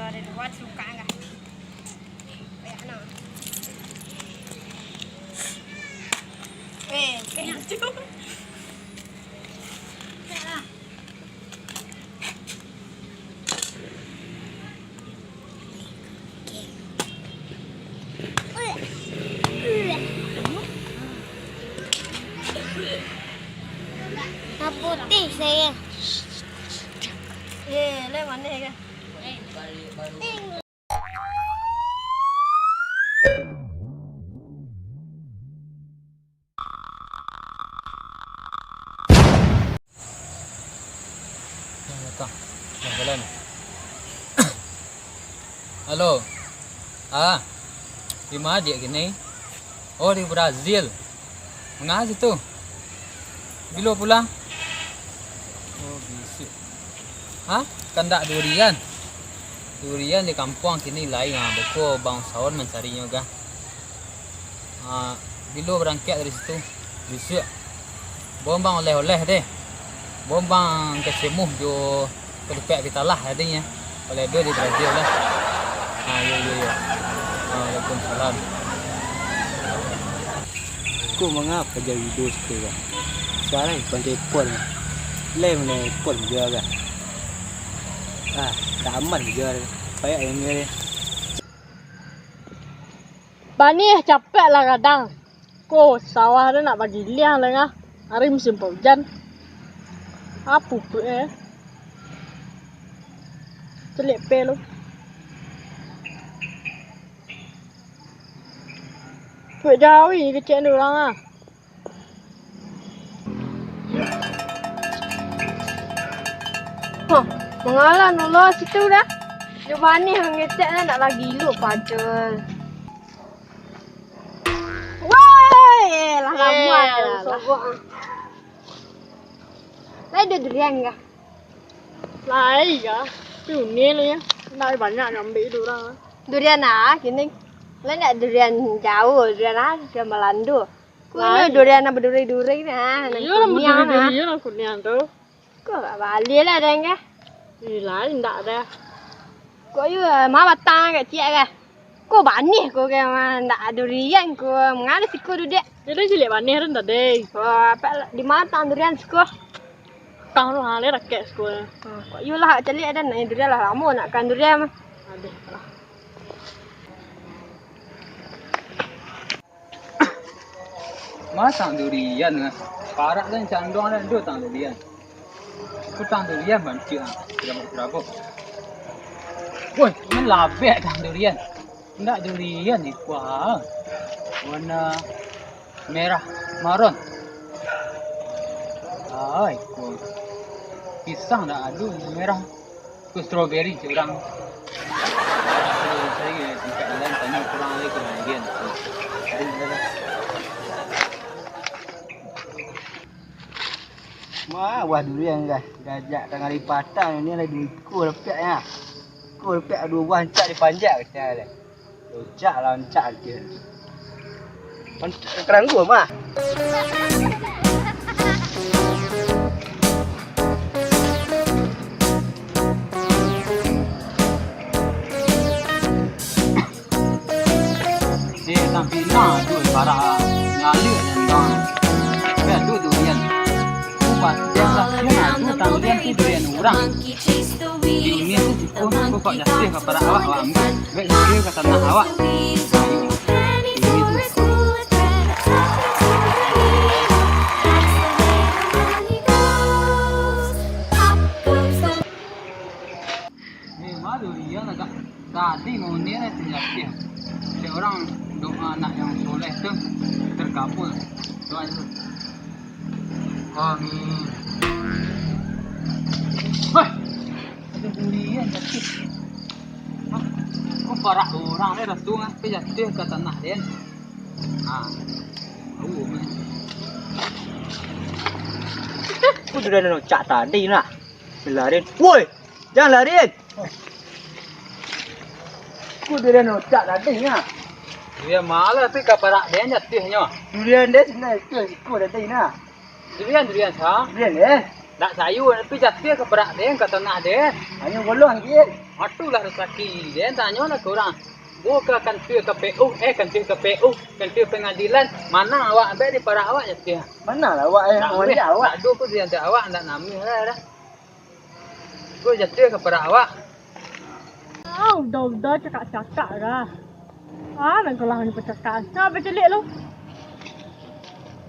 Dari luar suka enggak? Enak. Kayaknya cuy. Putih saya. Lewat nih kan. Datang, jalan. Halo, di mana dia gini? Oh, di Brazil. Mengapa situ? Bila pulang? Oh, bisik. Kan tak durian. Durian di kampung kini lain. Beko bangsawan mencarinya kan. Bila berangkat dari situ, bisik. Bombang oleh-oleh deh. Bombang kecemuh jo kedepek kita lah adanya. Oleh dua di Brazil lah. Yo. Waalaikumsalam. Kau mengapa jadi dos tu kan? Sekarang pandai pun, lem ni pun dia kan. Tak aman dia, payah yang ni. Bani capek lah kadang. Kok sawah dia nak bagi liang lah ngah. Hari musim hujan. Apa pun celik pelu. Buat jauh ni kecil ni orang ah. Mengalah nolo situ dah. Coba ni ngecek dah nak lagi lu padel. Woi, lah ramuan sogok. Lai ada durian enggak? Lai ya. Tu ni lah ya. Lai banyak ngambil tu orang. Durian gini. Lai nak durian jauh, durian durian melandu. Kau durian apa duri-duri nah. Iya lah, iya lah kurnian tu. Kau tak balik lah dah enggak? Lai tak ada. Kau you mau batang kat cik ke? Kau banih kau ke nak durian kau mengalir siku duduk. Jadi cilik bani ren tadi. Apa di mana tang durian siku? Kang lu hale rakyat sekolah. Kau you lah celik ada nak durian lah lama nak kan durian mah. Ada lah. Masang durian kan? Parak dan candong dan dua tang durian. Kutang durian banci berapa? Woi, ini labek tang durian. Enggak durian ni kuah. Warna merah maron. Kau pisang dah ada merah. Kau strawberry orang. Saya dekat jalan tanya kurang lagi durian. Wah durian guys. Gajak tengah di patang ni lagi ikut lepak ya. Ikut lepak dua buah cak di panjat kita ni. Cak lah cak dia. Kerang gua mah. Dia sampai nak tu para nyala dan dong. Dia tu durian. Kupat dia lah dia tu tang durian tu durian orang. Ini tu kau kok jatuh ke para awak ambil. Baik dia kata nak awak. Durian agak tadi mau ni lah terjadi. Ada orang doa anak yang soleh tu terkabul doa itu. Amin. Hei, ada durian jatuh. Kau para orang ni dah tu kan, jatuh ke tanah dia. Kau durian nak cak tadi nak. Lari. Woi, jangan lari. Kau durian nak cak tadi nak. Dia malah tu ke para dia jatuhnya. Durian dia sebenarnya itu kau tadi nak. Durian sah. Durian Tak sayu tapi jatuh ke perak dia ke tengah dia. Hanya golong sikit. Atulah rezeki dia tanya lah korang. Buka kantor KPU, kantor KPU, kantor pengadilan. Mana awak ambil di perak awak jatuh? Mana lah awak yang orang dia awak. Tak ada pun dia tak awak nak nama lah dah. Kau jatuh ke perak awak. Udah cakap-cakap dah. Nak kau lah ni percakap. Nak bercelik lu.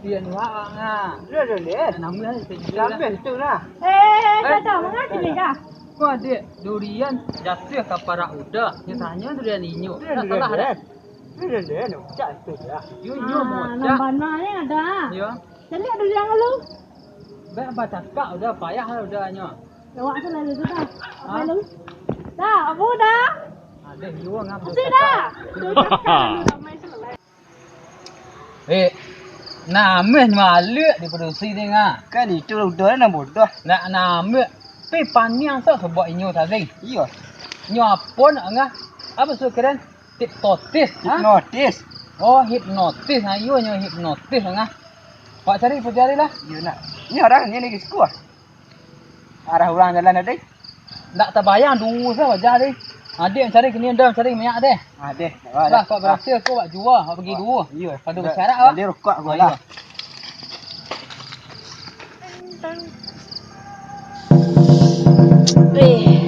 Dia awak ah. Dia. Nama dia Lambat tu lah. Kata mana celik kah? Kau ada durian jatuh ke perak udah. Dia tanya durian inyo. Tak salah dah. Dia nak cak tu lah. You mocak. Nambananya ada. Ya. Celik dulu yang lu. Baik apa cakap udah payah lah udahnya. Awak selalu tu dah. Apa Ha? lu? Dah, apa dah? Ada you ngam. Sudah. Sudah main selesai. Nama malu di produksi ni ngah. Kan itu udah nak bodoh. Nak nama pe panjang tak sebab inyo tadi. Iya. Inyo apa nak ngah? Apa keren? Hipnotis. Hipnotis. Oh hipnotis. Ayo nyo hipnotis ngah. Pak cari lah. Iya nak. Ini orang ni lagi sekolah. Arah orang jalan ada. Tak terbayang dulu saya wajah ni. Adik cari kini dah cari minyak deh. Ada. Lah kau berhasil kau buat jual, kau pergi dulu. Iya. Pada bersyarat awak. Dia rokok gua lah.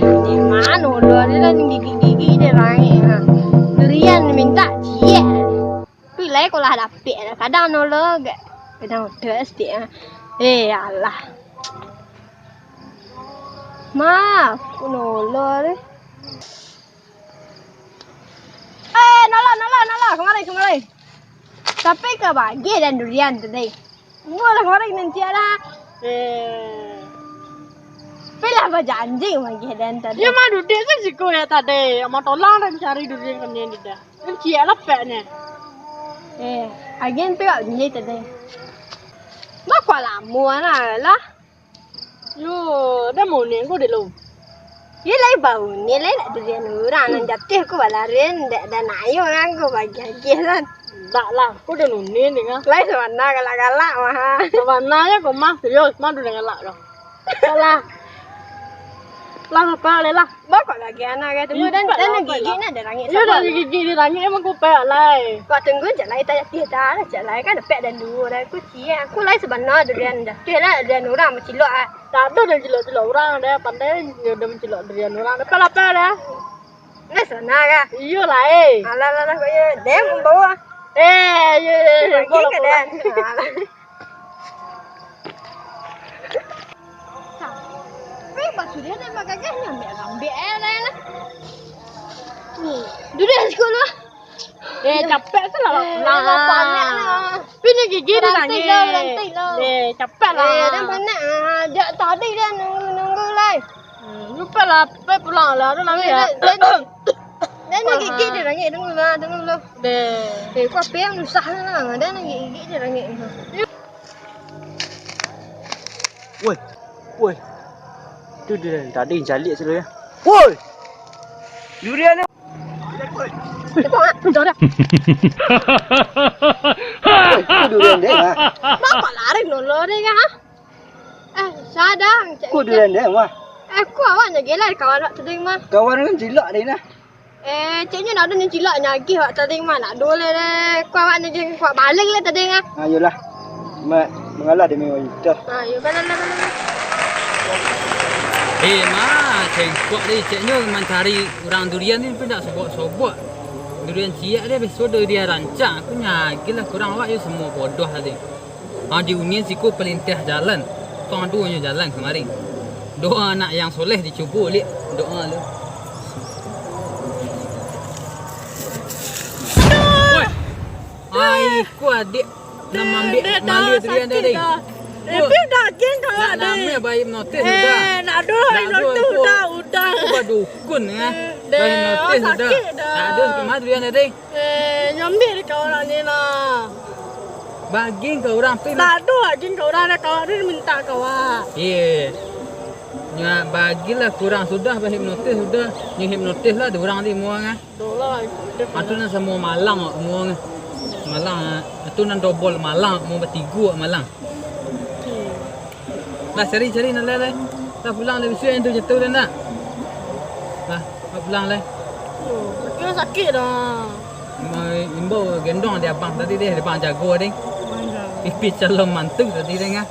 Di mana udah dia dah gigi-gigi dia rangi ha. Durian minta cie. Pilih kalau ada pek kadang nolog. Kadang udah sih ha. Alah. Maaf, aku nolog. Nolog, kemari. Tapi ke bagi dan durian tadi. Gua lah kemari nanti ada. Pilih berjanji bagi dan tadi. Ya mah duduk sih kau ya tadi. Mau tolong dan cari durian kan ni dah. Kan cia lah peknya. Agen pilih janji tadi. Mak kau lama lah. Yo, dah mau ni kau dulu. Ye lai bau ni lai nak durian orang nan jatuh ko balarin dan ayo orang ko bagi agian. Tak lah, kau dah ni ngah. Lai sewana galak-galak mah. Sebenarnya kau mah serius, mah durian galak dah. Salah. Lah apa le lah. Mak kau lagi anak tu dan gigi nak ada rangit. Ya dah gigi di langit emang kau pek lai. Kau tunggu je lai tak jatuh dah, jalai kan pek dan dua dah aku cia. Aku lai sebenar durian jatuh lah durian orang macilok ah. Tak ada dah cilok-cilok orang dah pandai dia mencilok durian orang. Lepas apa dah? Ni sana ka. Iya lah Alah kau ye dem membawa. Ya. Bagi ke dan. Tapi baju dia nak pakai kan ambil dah lah. Durian sekolah. Capek tu lah. Banyak lah. Pini gigi di langit. Rantai lah. Capek lah. Dan banyak. Dia tadi dia nunggu lah. Lupa lah, pergi pulang lah. Ada lagi ya. Dan nak gigi dia rangit tunggu lah. Kau apa yang susah lah. Dan nak gigi dia rangit. Woi. Tu dia tadi jalik selalu ya. Woi. Durian ni. Dah dah. Ku durian dia ha. Mak lari nolo dia kan? Sadang. Ku durian dia mah. Aku awak nak gelai kawan awak tadi mah. Kawan kan cilak dia nah. Ciknya nak ada ni cilak nyagi awak tadi mah nak dole le. Ku awak nak jadi ku balik le tadi ngah. Ayolah. Mak mengalah dia memang itu. Ayo balik. Cengkok ni ciknya mencari orang durian ni pun tak sobok-sobok. Durian ciak dia besok dia rancang. Aku nyagilah kurang awak je semua bodoh tadi. Di Union siku pelintah jalan. Tong duanya jalan kemarin. Doa anak yang soleh dicuba lihat doa lu. Ai, ku adik nak ambil mali durian tadi. Tapi daging kau Nak ada. nama bayi notis sudah. Nak notis udah. Apa dukun ya? Bayi notis sudah. Tak ada kemana durian tadi. Nyambil kau orang ni lah. Bagi ke orang pun. Tak ada daging kau orang ni kau ni minta kau ah. Ya bagilah kurang sudah bayi hipnotis sudah. Ni hipnotis lah orang ni muang ah. Dolah. Atu nan semua malang muang. Malang atu nan double malang mau bertiga malang. Lah cari nak lai. Lah pulang lah besok yang tu jatuh dah nak. Lah pulang lah. Oh, kira sakit dah. Imbo gendong dia abang tadi dia abang jago ding. Pipi calon mantu tadi ding ah.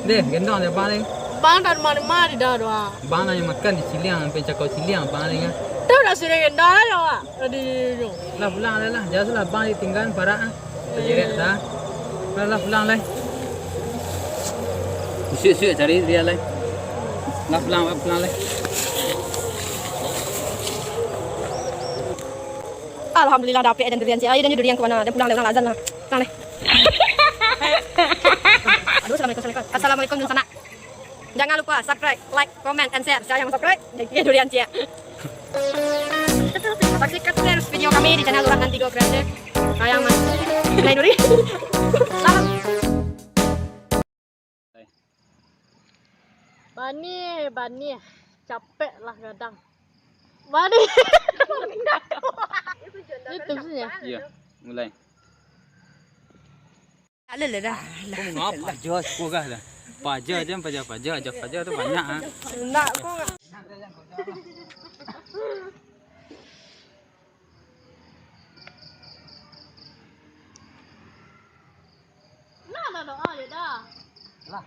Deh gendong dia abang ding. Bang tak mari-mari dah doa. Abang nak makan di Ciliang, pencakau Ciliang abang ding ah. Tahu dah sudah dah doa. Tadi tu. Lah pulang lah. Jangan lah abang ditinggal parak ah. Terjerat dah. Lah pulang lah. Syuk cari dia lah. Lah pulang lah. Alhamdulillah dapat dan durian saya dan durian ke mana? Dan pulang lah azan lah. Pulang lah. Aduh, assalamualaikum. Assalamualaikum dan sana. Jangan lupa subscribe, like, comment, and share. Saya yang subscribe dan durian cia. Saksikan terus video kami di channel Orang Nantigo Kreatif. Saya Mas Nai Duri. Salam. Bani, capek lah kadang. Bani. Itu saja. Ya, mulai. Ada lah dah. Kau ngapa aja sekolah dah. Paja tu banyak ah. Nak kau. Nah, doa je dah. Lah.